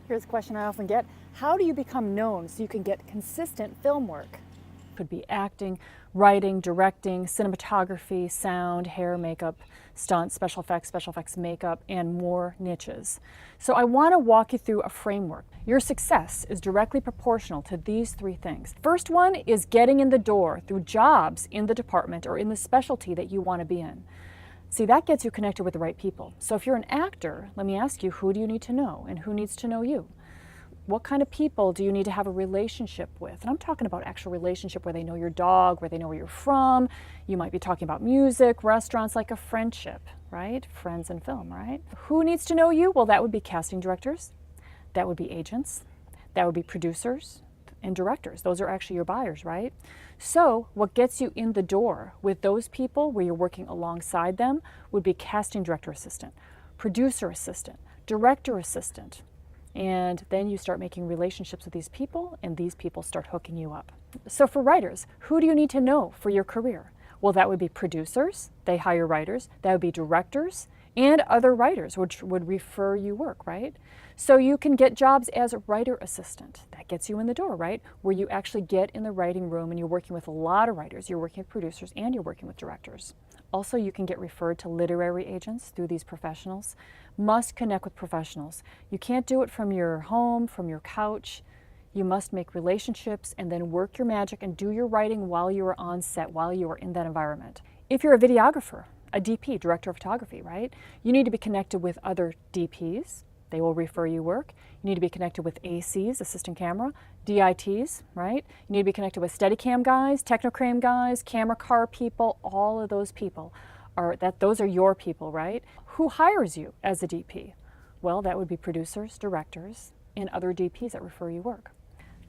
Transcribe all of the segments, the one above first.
Here's a question I often get. How do you become known so you can get consistent film work? Could be acting, writing, directing, cinematography, sound, hair, makeup, stunts, special effects makeup, and more niches. So I want to walk you through a framework. Your success is directly proportional to these three things. First one is getting in the door through jobs in the department or in the specialty that you want to be in. See, that gets you connected with the right people. So if you're an actor, let me ask you, who do you need to know and who needs to know you? What kind of people do you need to have a relationship with? And I'm talking about actual relationship where they know your dog, where they know where you're from. You might be talking about music, restaurants, like a friendship, right? Friends in film, right? Who needs to know you? Well, that would be casting directors. That would be agents. That would be producers and directors. Those are actually your buyers, right? So what gets you in the door with those people where you're working alongside them would be casting director assistant, producer assistant, director assistant. And then you start making relationships with these people, and these people start hooking you up. So for writers, who do you need to know for your career? Well, that would be producers. They hire writers. That would be directors and other writers, which would refer you work, right? So you can get jobs as a writer assistant. That gets you in the door, right? Where you actually get in the writing room and you're working with a lot of writers. You're working with producers and you're working with directors. Also, you can get referred to literary agents through these professionals. Must connect with professionals. You can't do it from your home, from your couch. You must make relationships and then work your magic and do your writing while you are on set, while you are in that environment. If you're a videographer, a DP, director of photography, right? You need to be connected with other DPs. They will refer you work. You need to be connected with ACs, assistant camera, DITs, right? You need to be connected with Steadicam guys, Technocam guys, camera car people. All of those people those are your people, right? Who hires you as a DP? Well, that would be producers, directors, and other DPs that refer you work.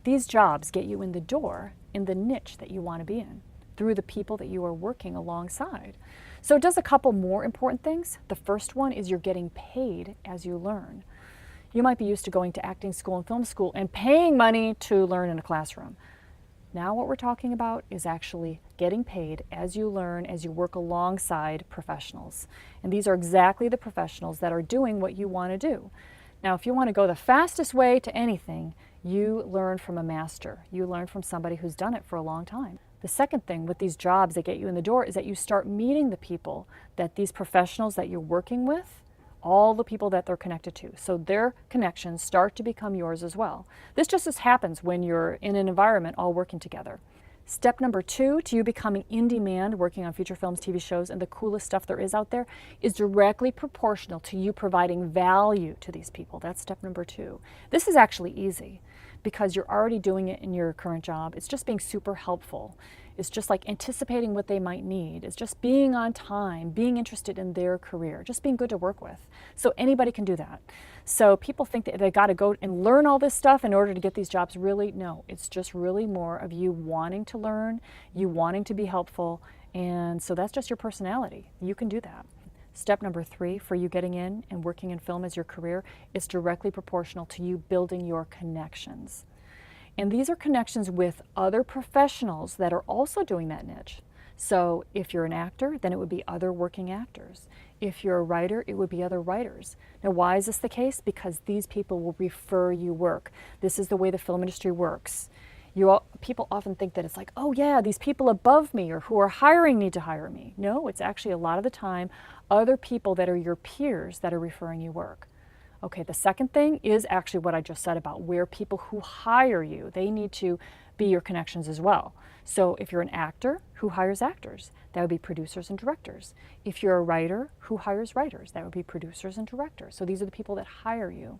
These jobs get you in the door in the niche that you want to be in through the people that you are working alongside. So it does a couple more important things. The first one is you're getting paid as you learn. You might be used to going to acting school and film school and paying money to learn in a classroom. Now what we're talking about is actually getting paid as you learn, as you work alongside professionals. And these are exactly the professionals that are doing what you want to do. Now, if you want to go the fastest way to anything, you learn from a master. You learn from somebody who's done it for a long time. The second thing with these jobs that get you in the door is that you start meeting the people that these professionals that you're working with, all the people that they're connected to. So their connections start to become yours as well. This just happens when you're in an environment all working together. Step number 2 to you becoming in demand, working on feature films, TV shows, and the coolest stuff there is out there is directly proportional to you providing value to these people. That's step number 2. This is actually easy because you're already doing it in your current job. It's just being super helpful. It's just like anticipating what they might need. It's just being on time, being interested in their career, just being good to work with. So anybody can do that. So people think that they got to go and learn all this stuff in order to get these jobs. Really, no. It's just really more of you wanting to learn, you wanting to be helpful, and so that's just your personality. You can do that. Step number 3 for you getting in and working in film as your career is directly proportional to you building your connections. And these are connections with other professionals that are also doing that niche. So if you're an actor, then it would be other working actors. If you're a writer, it would be other writers. Now, why is this the case? Because these people will refer you work. This is the way the film industry works. People often think that it's like, oh yeah, these people above me or who are hiring need to hire me. No, it's actually a lot of the time other people that are your peers that are referring you work. Okay, the second thing is actually what I just said about where people who hire you, they need to be your connections as well. So if you're an actor, who hires actors? That would be producers and directors. If you're a writer, who hires writers? That would be producers and directors. So these are the people that hire you.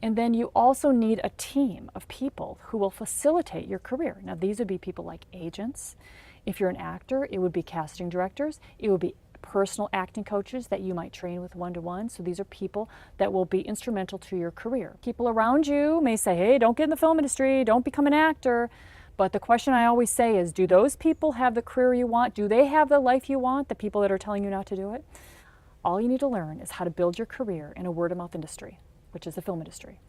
And then you also need a team of people who will facilitate your career. Now these would be people like agents. If you're an actor, it would be casting directors. It would be personal acting coaches that you might train with one-to-one. So these are people that will be instrumental to your career. People around you may say, hey, don't get in the film industry, don't become an actor. But the question I always say is, do those people have the career you want? Do they have the life you want, the people that are telling you not to do it? All you need to learn is how to build your career in a word-of-mouth industry, which is the film industry.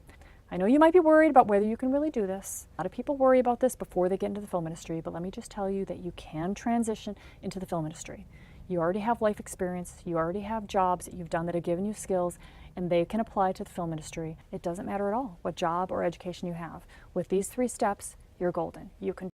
I know you might be worried about whether you can really do this. A lot of people worry about this before they get into the film industry, but let me just tell you that you can transition into the film industry. You already have life experience, you already have jobs that you've done that have given you skills, and they can apply to the film industry. It doesn't matter at all what job or education you have. With these 3 steps, you're golden. You can